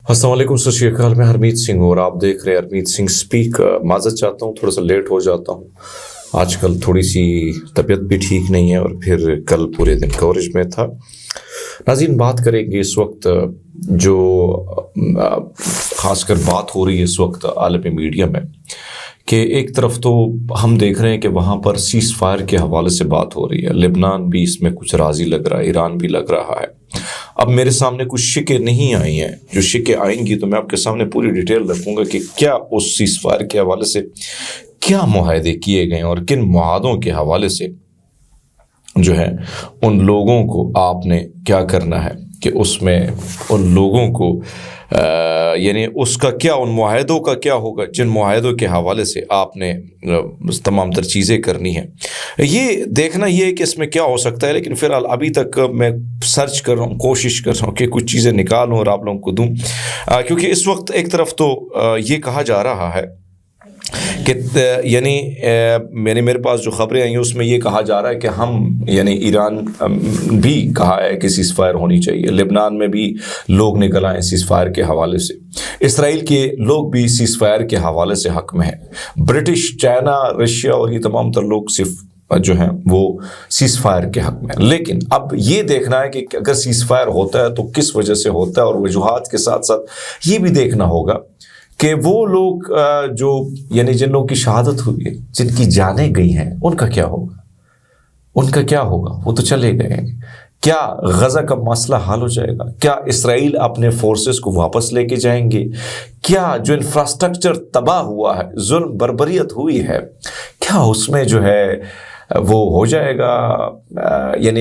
السلام علیکم، سر شری اکال، میں ہرمیت سنگھ ہوں اور آپ دیکھ رہے ہیں ہرمیت سنگھ اسپیک۔ معذرت چاہتا ہوں، تھوڑا سا لیٹ ہو جاتا ہوں، آج کل تھوڑی سی طبیعت بھی ٹھیک نہیں ہے اور پھر کل پورے دن کوریج میں تھا۔ ناظرین، بات کریں گے اس وقت جو خاص کر بات ہو رہی ہے اس وقت عالمی میڈیا میں، کہ ایک طرف تو ہم دیکھ رہے ہیں کہ وہاں پر سیز فائر کے حوالے سے بات ہو رہی ہے، لبنان بھی اس میں کچھ راضی لگ رہا ہے، ایران بھی لگ رہا ہے۔ اب میرے سامنے کچھ شکیں نہیں آئی ہیں، جو شکیں آئیں گی تو میں آپ کے سامنے پوری ڈیٹیل رکھوں گا کہ کیا اس سیز فائر کے حوالے سے کیا معاہدے کیے گئے اور کن معاہدوں کے حوالے سے جو ہے ان لوگوں کو آپ نے کیا کرنا ہے کہ اس میں ان لوگوں کو یعنی اس کا کیا، ان معاہدوں کا کیا ہوگا جن معاہدوں کے حوالے سے آپ نے تمام تر چیزیں کرنی ہیں۔ یہ دیکھنا یہ ہے کہ اس میں کیا ہو سکتا ہے، لیکن فی الحال ابھی تک میں سرچ کر رہا ہوں، کوشش کر رہا ہوں کہ کچھ چیزیں نکالوں اور آپ لوگوں کو دوں، کیونکہ اس وقت ایک طرف تو یہ کہا جا رہا ہے کہ میرے پاس جو خبریں آئی ہیں اس میں یہ کہا جا رہا ہے کہ ہم ایران بھی کہا ہے کہ سیز فائر ہونی چاہیے، لبنان میں بھی لوگ نکل آئے سیز فائر کے حوالے سے، اسرائیل کے لوگ بھی سیز فائر کے حوالے سے حق میں ہیں، برٹش، چائنا، رشیا اور یہ تمام تر لوگ صرف جو ہیں وہ سیز فائر کے حق میں ہیں۔ لیکن اب یہ دیکھنا ہے کہ اگر سیز فائر ہوتا ہے تو کس وجہ سے ہوتا ہے، اور وجوہات کے ساتھ ساتھ یہ بھی دیکھنا ہوگا کہ وہ لوگ جو جن لوگوں کی شہادت ہوئی ہے، جن کی جانیں گئی ہیں، ان کا کیا ہوگا، ان کا کیا ہوگا؟ وہ تو چلے گئے ہیں۔ کیا غزہ کا مسئلہ حل ہو جائے گا؟ کیا اسرائیل اپنے فورسز کو واپس لے کے جائیں گے؟ کیا جو انفراسٹرکچر تباہ ہوا ہے، ظلم بربریت ہوئی ہے، کیا اس میں جو ہے وہ ہو جائے گا؟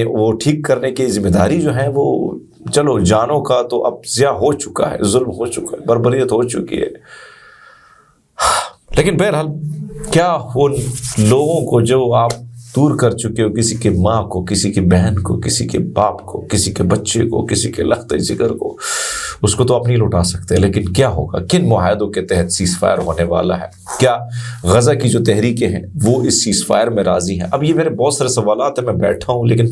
وہ ٹھیک کرنے کی ذمہ داری جو ہے وہ، چلو جانوں کا تو اب ضیاع ہو چکا ہے، ظلم ہو چکا ہے، بربریت ہو چکی ہے، لیکن بہرحال کیا ان لوگوں کو جو آپ دور کر چکے ہو، کسی کی ماں کو، کسی کی بہن کو، کسی کے باپ کو، کسی کے بچے کو، کسی کے لخت جگر کو، اس کو تو آپ نہیں لوٹا سکتے، لیکن کیا ہوگا؟ کن معاہدوں کے تحت سیز فائر ہونے والا ہے؟ کیا غزہ کی جو تحریکیں ہیں وہ اس سیز فائر میں راضی ہیں؟ اب یہ میرے بہت سارے سوالات ہیں، میں بیٹھا ہوں لیکن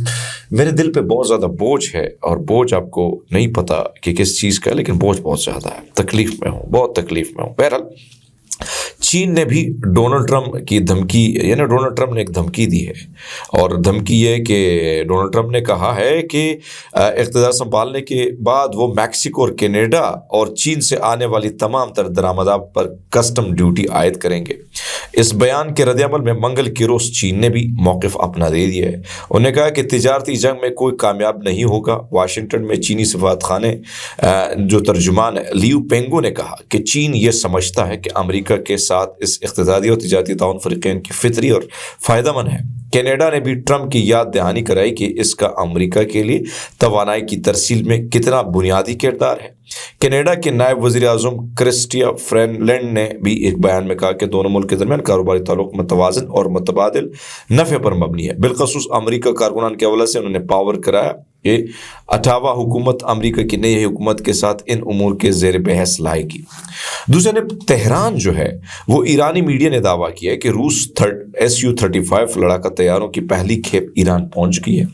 میرے دل پہ بہت زیادہ بوجھ ہے، اور بوجھ آپ کو نہیں پتا کہ کس چیز کا ہے، لیکن بوجھ بہت زیادہ ہے، تکلیف میں ہوں، بہت تکلیف میں ہوں۔ بہرحال چین نے بھی ڈونلڈ ٹرمپ کی دھمکی، ڈونلڈ ٹرمپ نے ایک دھمکی دی ہے، اور دھمکی یہ کہ ڈونلڈ ٹرمپ نے کہا ہے کہ اقتدار سنبھالنے کے بعد وہ میکسیکو اور کینیڈا اور چین سے آنے والی تمام تر درآمدات پر کسٹم ڈیوٹی عائد کریں گے۔ اس بیان کے رد عمل میں منگل کے روز چین نے بھی موقف اپنا دے دیا ہے۔ انہوں نے کہا کہ تجارتی جنگ میں کوئی کامیاب نہیں ہوگا۔ واشنگٹن میں چینی سفارت خانے جو ترجمان لیو پینگو نے کہا کہ چین یہ سمجھتا ہے کہ امریکہ کے ساتھ اس اقتصادی اور تجارتی تعاون فریقین کی فطری اور فائدہ مند ہے۔ کینیڈا نے بھی ٹرمپ کی یاد دہانی کرائی کہ اس کا امریکہ کے لیے توانائی کی ترسیل میں کتنا بنیادی کردار ہے۔ کینیڈا کے نائب وزیر اعظم کرسٹیا فرینلینڈ نے بھی ایک بیان میں کہا کہ دونوں ملک کے درمیان کاروباری تعلق متوازن اور متبادل نفع پر مبنی ہے۔ بالخصوص امریکہ کارکنان کے حوالے سے انہوں نے پاور کرایا کہ اٹاوا حکومت امریکہ کی نئی حکومت کے ساتھ ان امور کے زیر بحث لائے گی۔ دوسرے جانب تہران جو ہے وہ ایرانی میڈیا نے دعویٰ کیا ہے کہ روس Su-35 لڑاکا طیاروں کی پہلی کھیپ ایران پہنچ گئی ہے۔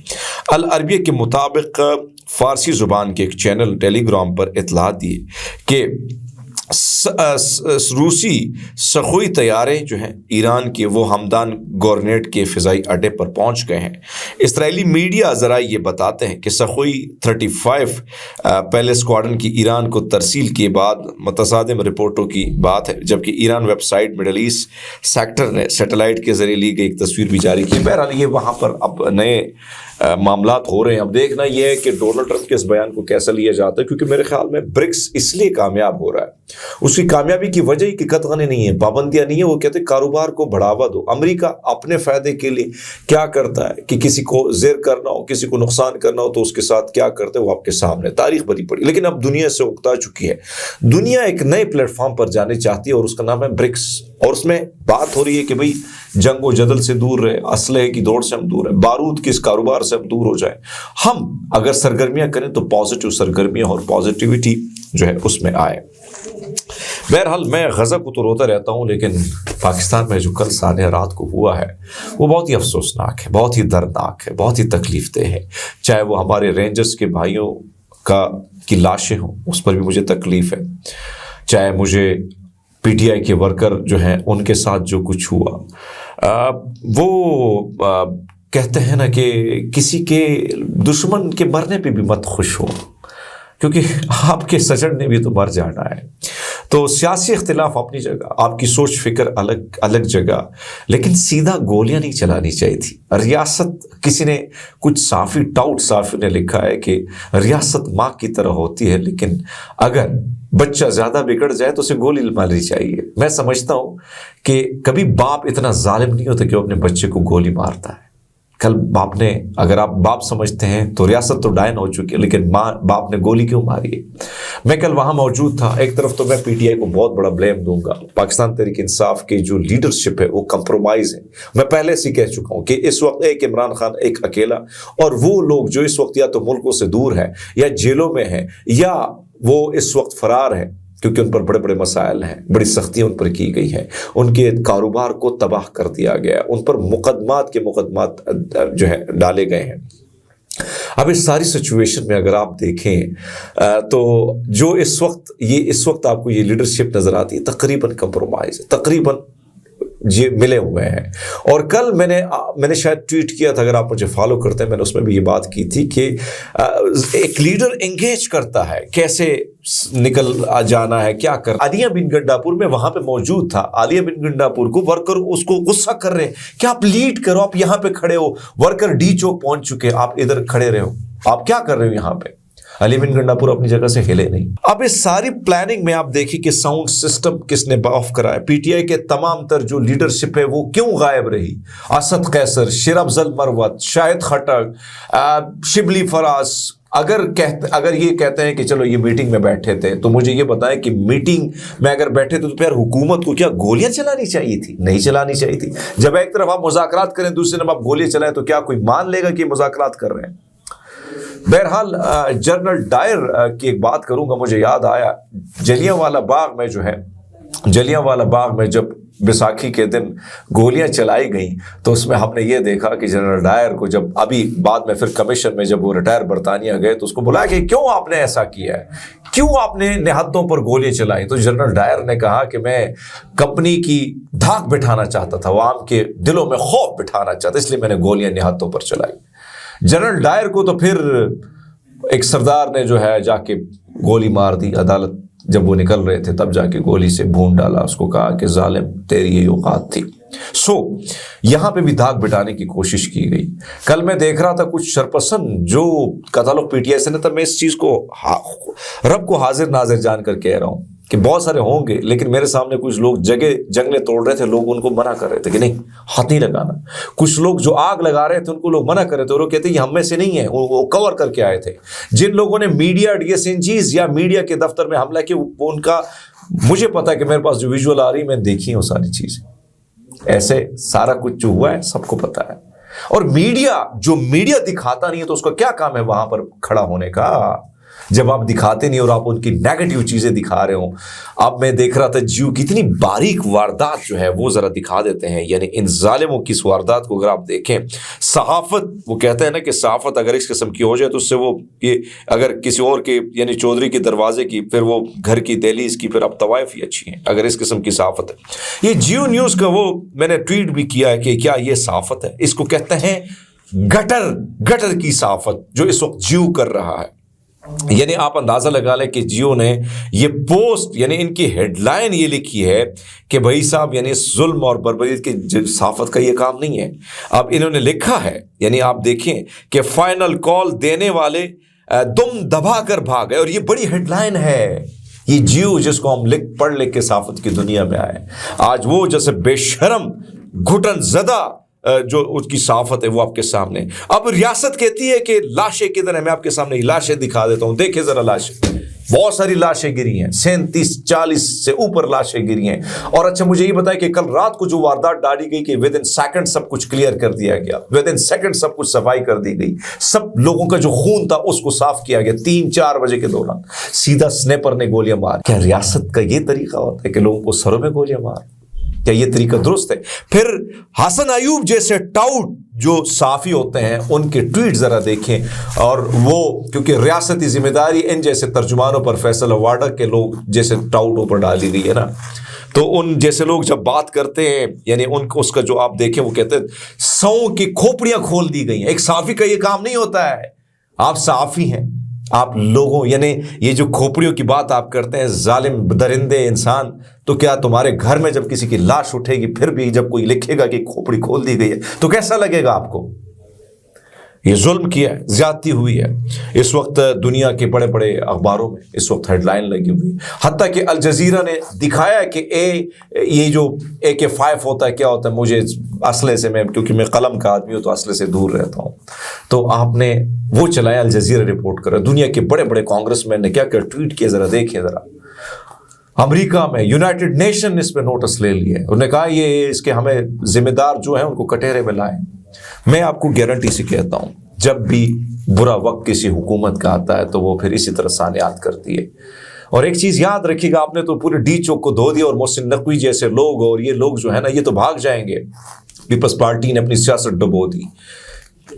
العربیہ کے مطابق فارسی زبان کے ایک چینل ٹیلی گرام پر اطلاع دی کہ روسی سخوئی طیارے جو ہیں ایران کے وہ ہمدان گورنیٹ کے فضائی اڈے پر پہنچ گئے ہیں۔ اسرائیلی میڈیا ذرائع یہ بتاتے ہیں کہ سخوئی 35 پہلے اسکواڈرن کی ایران کو ترسیل کے بعد متصادم رپورٹوں کی بات ہے، جبکہ Iran website Middle East sector نے سیٹلائٹ کے ذریعے لی گئی ایک تصویر بھی جاری کی۔ بہرحال یہ وہاں پر اب نئے معاملات ہو رہے ہیں۔ اب دیکھنا یہ ہے کہ ڈونلڈ ٹرمپ کے اس بیان کو کیسا لیا جاتا ہے، کیونکہ میرے خیال میں برکس اس لیے کامیاب ہو رہا ہے، اس کی کامیابی کی وجہ ہی کہ قطغنیں نہیں ہیں، پابندیاں نہیں ہیں، وہ کہتے ہیں کاروبار کو بڑھاوا دو۔ امریکہ اپنے فائدے کے لیے کیا کرتا ہے کہ کسی کو زیر کرنا ہو، کسی کو نقصان کرنا ہو تو اس کے ساتھ کیا کرتے ہیں وہ آپ کے سامنے، تاریخ بھری پڑی، لیکن اب دنیا سے اکتا چکی ہے۔ دنیا ایک نئے پلیٹ فارم پر جانے چاہتی ہے اور اس کا نام ہے برکس، اور اس میں بات ہو رہی ہے کہ بھئی جنگ و جدل سے دور رہے، اسلحے کی دوڑ سے ہم دور رہے، بارود کے اس کاروبار سے ہم دور ہو جائیں، ہم اگر سرگرمیاں کریں تو پازیٹیو سرگرمیاں اور پازیٹیوٹی جو ہے اس میں آئے۔ بہرحال میں غزہ کو تو روتا رہتا ہوں، لیکن پاکستان میں جو کل سانحہ رات کو ہوا ہے وہ بہت ہی افسوسناک ہے، بہت ہی دردناک ہے، بہت ہی تکلیف دہ ہے، چاہے وہ ہمارے رینجرز کے بھائیوں کی لاشیں ہوں اس پر بھی مجھے تکلیف ہے، چاہے مجھے پی ٹی آئی کے ورکر جو ہیں ان کے ساتھ جو کچھ ہوا، وہ کہتے ہیں نا کہ کسی کے دشمن کے مرنے پہ بھی مت خوش ہو، کیونکہ آپ کے سجن نے بھی تو مر جانا ہے۔ تو سیاسی اختلاف اپنی جگہ، آپ کی سوچ فکر الگ جگہ، لیکن سیدھا گولیاں نہیں چلانی چاہیے تھی۔ ریاست، کسی نے کچھ ٹاؤٹ صحافی نے لکھا ہے کہ ریاست ماں کی طرح ہوتی ہے، لیکن اگر بچہ زیادہ بگڑ جائے تو اسے گولی مارنی چاہیے۔ میں سمجھتا ہوں کہ کبھی باپ اتنا ظالم نہیں ہوتا کہ وہ اپنے بچے کو گولی مارتا ہے۔ کل باپ نے، اگر آپ باپ سمجھتے ہیں تو ریاست تو ڈائن ہو چکی ہے، لیکن باپ نے گولی کیوں ماری ہے؟ میں کل وہاں موجود تھا۔ ایک طرف تو میں پی ٹی آئی کو بہت بڑا بلیم دوں گا، پاکستان تحریک انصاف کی جو لیڈرشپ ہے وہ کمپرومائز ہے۔ میں پہلے سے کہہ چکا ہوں کہ اس وقت ایک عمران خان ایک اکیلا، اور وہ لوگ جو اس وقت یا تو ملکوں سے دور ہیں یا جیلوں میں ہیں یا وہ اس وقت فرار ہیں، کیونکہ ان پر بڑے بڑے مسائل ہیں، بڑی سختیاں ان پر کی گئی ہیں، ان کے کاروبار کو تباہ کر دیا گیا، ان پر مقدمات جو ہے ڈالے گئے ہیں۔ اب اس ساری سچویشن میں اگر آپ دیکھیں تو جو اس وقت آپ کو یہ لیڈرشپ نظر آتی ہے تقریباً کمپرومائز ہے، تقریباً یہ ملے ہوئے ہیں۔ اور کل میں نے شاید ٹویٹ کیا تھا، اگر آپ مجھے فالو کرتے ہیں، میں نے اس میں بھی یہ بات کی تھی کہ ایک لیڈر انگیج کرتا ہے، کیسے نکل جانا ہے، کیا کر۔ عالیہ بن گنڈاپور میں وہاں پہ موجود تھا، عالیہ بن گنڈاپور کو ورکر اس کو غصہ کر رہے ہیں کہ آپ لیڈ کرو، آپ یہاں پہ کھڑے ہو، ورکر ڈی چوک پہنچ چکے، آپ ادھر کھڑے رہے ہو، آپ کیا کر رہے ہو یہاں پہ؟ علی بن گنڈاپور اپنی جگہ سے ہلے نہیں۔ اب اس ساری پلاننگ میں آپ دیکھیں کہ ساؤنڈ سسٹم کس نے آف کرایا، پی ٹی آئی کے تمام تر جو لیڈرشپ ہے وہ کیوں غائب رہی؟ اسد قیصر، شیر افضل مروت، شاہد خٹک، شبلی فراز، اگر یہ کہتے ہیں کہ چلو یہ میٹنگ میں بیٹھے تھے تو مجھے یہ بتائیں کہ میٹنگ میں اگر بیٹھے تھے تو پھر حکومت کو کیا گولیاں چلانی چاہیے تھی؟ نہیں چلانی چاہیے تھی۔ جب ایک طرف آپ مذاکرات کریں، دوسری طرف آپ گولیاں چلائیں تو کیا کوئی مان لے گا کہ مذاکرات کر رہے ہیں؟ بہرحال جنرل ڈائر کی ایک بات کروں گا، مجھے یاد آیا جلیانوالہ باغ میں جب بیساکھی کے دن گولیاں چلائی گئیں تو اس میں ہم نے یہ دیکھا کہ جنرل ڈائر کو جب ابھی بعد میں پھر کمیشن میں جب وہ ریٹائر برطانیہ گئے تو اس کو بلایا کہ کیوں آپ نے ایسا کیا ہے، کیوں آپ نے نہادوں پر گولیاں چلائی؟ تو جنرل ڈائر نے کہا کہ میں کمپنی کی دھاک بٹھانا چاہتا تھا، عوام کے دلوں میں خوف بٹھانا چاہتا، اس لیے میں نے گولیاں نہادوں پر چلائی۔ جنرل ڈائر کو تو پھر ایک سردار نے جو ہے جا کے گولی مار دی، عدالت جب وہ نکل رہے تھے تب جا کے گولی سے بھون ڈالا، اس کو کہا کہ ظالم تیری یہ اوقات تھی۔ یہاں پہ بھی دھاک بٹھانے کی کوشش کی گئی۔ کل میں دیکھ رہا تھا کچھ شرپسند جو کا تعلق پی ٹی آئی سے نہ تھا، میں اس چیز کو رب کو حاضر ناظر جان کر کہہ رہا ہوں کہ بہت سارے ہوں گے، لیکن میرے سامنے کچھ لوگ جنگلے توڑ رہے تھے، لوگ ان کو منع کر رہے تھے کہ نہیں ہاتھ نہیں لگانا۔ کچھ لوگ جو آگ لگا رہے تھے ان کو لوگ منع کر رہے تھے، اور وہ کہتے ہیں یہ ہم میں سے نہیں ہے، وہ کور کر کے آئے تھے۔ جن لوگوں نے میڈیا ڈی ایس این جیز یا میڈیا کے دفتر میں حملہ کیا، وہ ان کا مجھے پتا ہے کہ میرے پاس جو ویژول آ رہی میں دیکھی ہوں ساری چیزیں، ایسے سارا کچھ جو ہوا ہے سب کو پتا ہے۔ اور میڈیا دکھاتا نہیں ہے تو اس کا کیا کام ہے وہاں پر کھڑا ہونے کا؟ جب آپ دکھاتے نہیں اور آپ ان کی نیگیٹو چیزیں دکھا رہے ہوں۔ اب میں دیکھ رہا تھا جیو کی اتنی باریک واردات جو ہے وہ ذرا دکھا دیتے ہیں، یعنی ان ظالموں کی اس واردات کو اگر آپ دیکھیں، صحافت، وہ کہتے ہیں نا کہ صحافت اگر اس قسم کی ہو جائے تو اس سے وہ یہ اگر کسی اور کے یعنی چودھری کے دروازے کی، پھر وہ گھر کی دہلیز کی، پھر اب طوائف ہی اچھی ہیں اگر اس قسم کی صحافت ہے۔ یہ جیو نیوز کا وہ میں نے ٹویٹ بھی کیا ہے کہ کیا یہ صحافت ہے؟ اس کو کہتے ہیں گٹر کی صحافت جو اس وقت جیو کر رہا ہے۔ یعنی آپ اندازہ لگا لیں کہ جیو نے یہ پوسٹ، یعنی ان کی ہیڈ لائن یہ لکھی ہے کہ بھائی صاحب یعنی ظلم اور بربریت کی صحافت کا یہ کام نہیں ہے۔ اب انہوں نے لکھا ہے، یعنی آپ دیکھیں کہ فائنل کال دینے والے دم دبا کر بھاگے، اور یہ بڑی ہیڈ لائن ہے۔ یہ جیو جس کو ہم پڑھ لکھ کے صحافت کی دنیا میں آئے، آج وہ جیسے بے شرم گھٹن زدہ جو اس کی صحافت ہے وہ آپ کے سامنے۔ اب ریاست کہتی ہے کہ لاشیں کدھر ہیں، میں آپ کے سامنے لاشیں دکھا دیتا ہوں، دیکھیں ذرا لاشیں، بہت ساری لاشیں گری ہیں، 37-40 سے اوپر لاشیں گری ہیں۔ اور اچھا مجھے یہ بتائیں کہ کل رات کو جو واردات ڈالی گئی کہ ود ان سیکنڈ سب کچھ کلیئر کر دیا گیا، ود ان سیکنڈ سب کچھ صفائی کر دی گئی، سب لوگوں کا جو خون تھا اس کو صاف کیا گیا 3-4 بجے کے دوران، سیدھا سنیپر نے گولیاں مار۔ کیا ریاست کا یہ طریقہ ہوتا ہے کہ لوگوں کو سروں میں گولیاں مار؟ کیا یہ طریقہ درست ہے؟ پھر حسن ایوب جیسے ٹاؤٹ جو صحافی ہوتے ہیں ان کے ٹویٹ ذرا دیکھیں، اور وہ کیونکہ ریاستی ذمہ داری ان جیسے ترجمانوں پر، فیصل واڈا کے لوگ جیسے ٹاؤٹوں پر ڈالی گئی ہے نا، تو ان جیسے لوگ جب بات کرتے ہیں یعنی ان کو اس کا جو آپ دیکھیں وہ کہتے ہیں 100 کی کھوپڑیاں کھول دی گئی ہیں۔ ایک صحافی کا یہ کام نہیں ہوتا ہے، آپ صحافی ہیں، آپ لوگوں یعنی یہ جو کھوپڑیوں کی بات آپ کرتے ہیں، ظالم درندے انسان، تو کیا تمہارے گھر میں جب کسی کی لاش اٹھے گی پھر بھی جب کوئی لکھے گا کہ کھوپڑی کھول دی گئی ہے تو کیسا لگے گا آپ کو؟ یہ ظلم کیا ہے، زیادتی ہوئی ہے۔ اس وقت دنیا کے بڑے بڑے اخباروں میں اس وقت ہیڈ لائن لگی ہوئی ہے، حتیٰ کہ الجزیرہ نے دکھایا کہ یہ جو AK-5 ہوتا ہے کیا ہوتا ہے، مجھے اسلحے سے کیونکہ میں قلم کا آدمی ہوں تو اسلحے سے دور رہتا ہوں، تو آپ نے وہ چلایا، الجزیرہ رپورٹ کر رہا ہے۔ دنیا کے بڑے بڑے کانگریس مین نے کیا کیا ٹویٹ کیے، ذرا دیکھیں ذرا۔ امریکہ میں یونائٹڈ نیشن نے اس پہ نوٹس لے لیا ہے، انہوں نے کہا یہ اس کے ہمیں ذمہ دار جو ہیں ان کو کٹہرے میں لائیں۔ میں آپ کو گارنٹی سے کہتا ہوں جب بھی برا وقت کسی حکومت کا آتا ہے تو وہ پھر اسی طرح سانحات کرتی ہے۔ اور ایک چیز یاد رکھیے گا، آپ نے تو پورے ڈی چوک کو دھو دیا، اور محسن نقوی جیسے لوگ اور یہ لوگ جو ہے نا یہ تو بھاگ جائیں گے۔ پیپلز پارٹی نے اپنی سیاست ڈبو دی،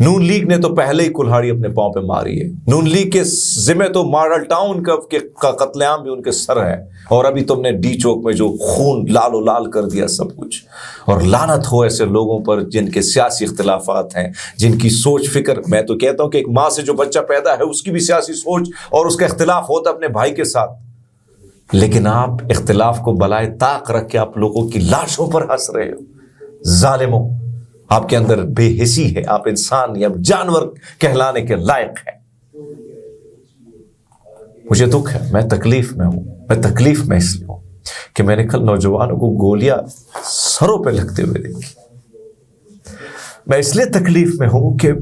نون لیگ نے تو پہلے ہی کلہاڑی اپنے پاؤں پہ ماری ہے۔ نون لیگ کے ذمہ تو ماڈل ٹاؤن کا قتل عام بھی ان کے سر ہے، اور ابھی تم نے ڈی چوک میں جو خون لال و لال کر دیا سب کچھ۔ اور لعنت ہو ایسے لوگوں پر جن کے سیاسی اختلافات ہیں، جن کی سوچ فکر، میں تو کہتا ہوں کہ ایک ماں سے جو بچہ پیدا ہے اس کی بھی سیاسی سوچ اور اس کا اختلاف ہوتا اپنے بھائی کے ساتھ، لیکن آپ اختلاف کو بلائے طاق رکھ کے آپ لوگوں کی لاشوں پر ہنس رہے ہو۔ ظالموں، آپ کے اندر بے حسی ہے، آپ انسان یا جانور کہلانے کے لائق ہیں۔ مجھے دکھ ہے، میں تکلیف میں ہوں، میں تکلیف میں اس لیے ہوں کہ میں نے کل نوجوانوں کو گولیاں سروں پہ لگتے ہوئے دیکھی۔ میں اس لیے تکلیف میں ہوں کہ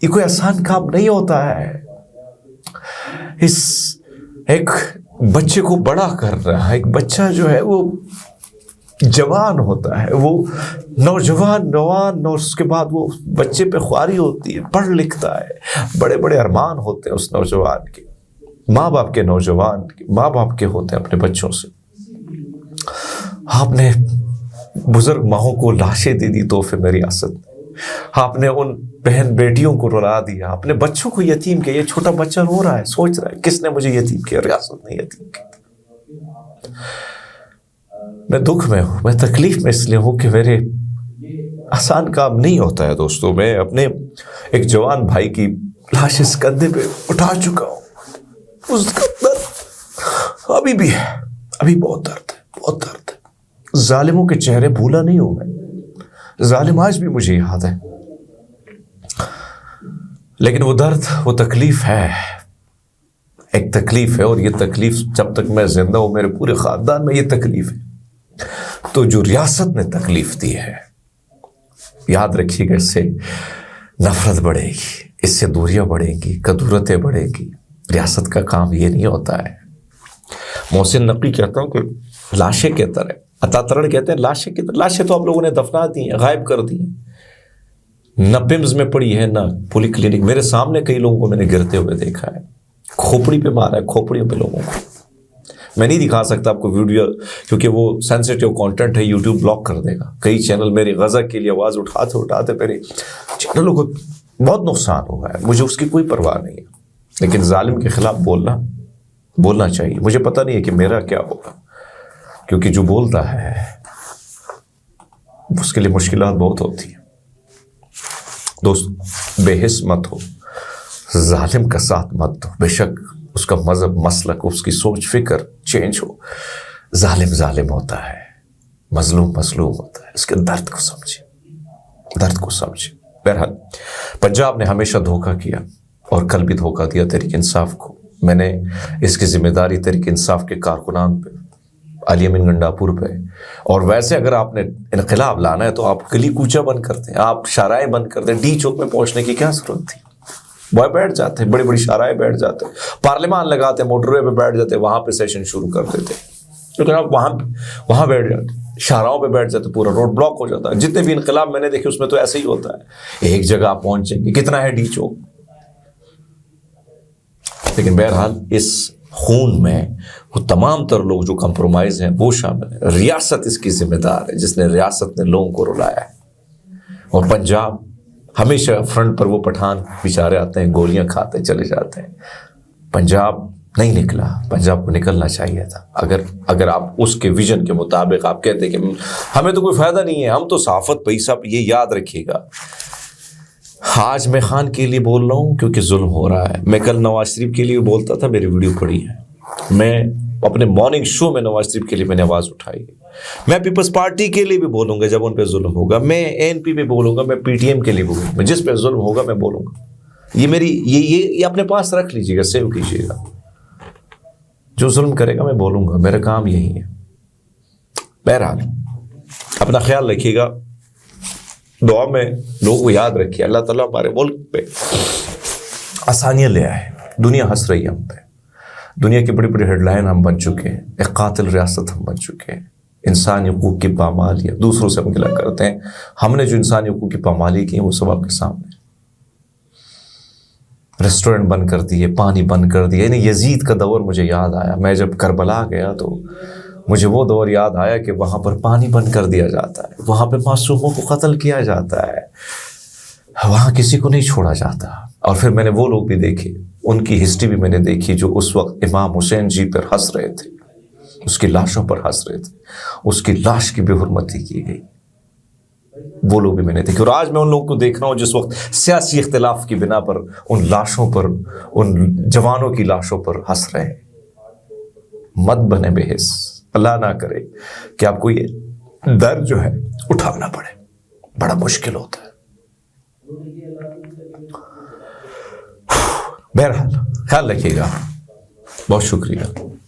یہ کوئی آسان کام نہیں ہوتا ہے۔ اس ایک بچے کو بڑا کر رہا ہے، ایک بچہ جو ہے وہ جوان ہوتا ہے، وہ نوجوان اور اس کے بعد وہ بچے پہ خواری ہوتی ہے، پڑھ لکھتا ہے، بڑے بڑے ارمان ہوتے ہیں اس نوجوان کے، ماں باپ کے، نوجوان کے ماں باپ کے ہوتے ہیں اپنے بچوں سے۔ آپ نے بزرگ ماہوں کو لاشیں دے دی تحفے میں ریاست میں، آپ نے ان بہن بیٹیوں کو رلا دیا، اپنے بچوں کو یتیم کیا۔ یہ چھوٹا بچہ رو رہا ہے، سوچ رہا ہے کس نے مجھے یتیم کیا؟ ریاست نے یتیم کیا۔ میں دکھ میں ہوں، میں تکلیف میں اس لیے ہوں کہ میرے آسان کام نہیں ہوتا ہے دوستوں۔ میں اپنے ایک جوان بھائی کی لاش اس کندھے پہ اٹھا چکا ہوں، اس کا درد ابھی بھی ہے، ابھی بہت درد ہے، بہت درد ہے۔ ظالموں کے چہرے بھولا نہیں ہوں میں، ظالم آج بھی مجھے یاد ہے، لیکن وہ درد، وہ تکلیف ہے، ایک تکلیف ہے، اور یہ تکلیف جب تک میں زندہ ہوں میرے پورے خاندان میں یہ تکلیف ہے۔ تو جو ریاست نے تکلیف دی ہے، یاد رکھیے گا اس سے نفرت بڑھے گی، اس سے دوریاں بڑھیں گی، کدورتیں بڑھیں گی۔ ریاست کا کام یہ نہیں ہوتا ہے۔ محسن نقوی کہتا ہوں کہ لاشیں کے طرح، عطا ترڑ کہتے ہیں لاشیں کی طرح، لاشیں تو آپ لوگوں نے دفنا دی ہیں، غائب کر دی ہیں، نہ پمز میں پڑی ہے نہ پولی کلینک۔ میرے سامنے کئی لوگوں کو میں نے گرتے ہوئے دیکھا ہے، کھوپڑی پہ مارا ہے، کھوپڑیوں پہ لوگوں کو۔ میں نہیں دکھا سکتا آپ کو ویڈیو کیونکہ وہ سینسیٹیو کانٹینٹ ہے، یوٹیوب بلاک کر دے گا۔ کئی چینل میری غزہ کے لیے آواز اٹھاتے میرے چینلوں کو بہت نقصان ہوا ہے، مجھے اس کی کوئی پرواہ نہیں ہے، لیکن ظالم کے خلاف بولنا چاہیے۔ مجھے پتہ نہیں ہے کہ میرا کیا ہوگا، کیونکہ جو بولتا ہے اس کے لیے مشکلات بہت ہوتی ہیں۔ دوست، بے حس مت ہو، ظالم کا ساتھ مت دو، بے شک اس کا مذہب، مسلک، اس کی سوچ فکر چینج ہو، ظالم ہوتا ہے، مظلوم ہوتا ہے، اس کے درد کو سمجھے۔ بہرحال پنجاب نے ہمیشہ دھوکہ کیا اور کل بھی دھوکہ دیا تحریک انصاف کو۔ میں نے اس کی ذمہ داری تحریک انصاف کے کارکنان پہ، علی امین گنڈاپور پہ، اور ویسے اگر آپ نے انقلاب لانا ہے تو آپ گلی کوچہ بند کر دیں، آپ شاہراہیں بند کر دیں، ڈی چوک میں پہنچنے کی کیا ضرورت تھی؟ وہ بیٹھ جاتے، بڑی بڑی شاہراہیں بیٹھ جاتے، پارلیمان لگاتے، موٹر وے پہ بیٹھ جاتے، وہاں پہ سیشن شروع کر دیتے، لیکن آپ وہاں بیٹھ جاتے، شاہراہوں پہ بیٹھ جاتے، پورا روڈ بلاک ہو جاتا ہے۔ جتنے بھی انقلاب میں نے دیکھے اس میں تو ایسے ہی ہوتا ہے، ایک جگہ آپ پہنچیں گے، کتنا ہے ڈی چوک۔ لیکن بہرحال اس خون میں وہ تمام تر لوگ جو کمپرومائز ہیں وہ شامل ہیں. ریاست اس کی ذمہ دار ہے جس نے ریاست نے لوگوں کو رلایا ہے. اور پنجاب ہمیشہ فرنٹ پر وہ پٹھان بیچارے آتے ہیں, گولیاں کھاتے چلے جاتے ہیں. پنجاب نہیں نکلا, پنجاب کو نکلنا چاہیے تھا. اگر آپ اس کے ویژن کے مطابق آپ کہتے کہ ہمیں تو کوئی فائدہ نہیں ہے, ہم تو صحافت پہ صاحب یہ یاد رکھیے گا, آج میں خان کے لیے بول رہا ہوں کیونکہ ظلم ہو رہا ہے. میں کل نواز شریف کے لیے بولتا تھا, میری ویڈیو پڑی ہے. میں اپنے مارننگ شو میں نواز شریف کے لیے میں نے آواز اٹھائی ہے. میں پیپلز پارٹی کے لیے بھی بولوں گا جب ان پہ ظلم ہوگا, میں ANP پہ بولوں گا, میں PTM کے لیے بولوں گا, جس پہ ظلم ہوگا میں بولوں گا. یہ میری یہ اپنے پاس رکھ لیجیے گا, سیو کیجیے گا. جو ظلم کرے گا میں بولوں گا, میرا کام یہی ہے. بہرحال اپنا خیال رکھیے گا, دعا میں لوگوں کو یاد رکھیے. اللہ تعالیٰ ہمارے ملک پہ آسانیاں لے آئے. دنیا ہنس رہی ہے ہم پہ, دنیا کی بڑی بڑی ہیڈ لائن ہم بن چکے ہیں, ایک قاتل ریاست ہم بن چکے ہیں. انسانی حقوق کی پامالیاں دوسروں سے ہم گلا کرتے ہیں. ہم نے جو انسانی حقوق کی پامالی کی ہیں وہ سب آپ کے سامنے. ریسٹورنٹ بند کر دیے, پانی بند کر دیا. یعنی یزید کا دور مجھے یاد آیا. میں جب کربلا گیا تو مجھے وہ دور یاد آیا کہ وہاں پر پانی بند کر دیا جاتا ہے, وہاں پہ معصوموں کو قتل کیا جاتا ہے, وہاں کسی کو نہیں چھوڑا جاتا. اور پھر میں نے وہ لوگ بھی دیکھے, ان کی ہسٹری بھی میں نے دیکھی جو اس وقت امام حسین جی پر ہنس رہے تھے, اس کی لاشوں پر ہنس رہے تھے, اس کی لاش کی بے حرمتی کی گئی. وہ لوگ بھی میں نے دیکھے. اور آج میں ان لوگوں کو دیکھ رہا ہوں جس وقت سیاسی اختلاف کی بنا پر ان لاشوں پر, ان جوانوں کی لاشوں پر ہنس رہے ہیں. مت بنے بے حس, اللہ نہ کرے کہ آپ کو یہ درد جو ہے اٹھانا پڑے, بڑا مشکل ہوتا ہے. بہرحال خیال رکھیے گا. بہت شکریہ.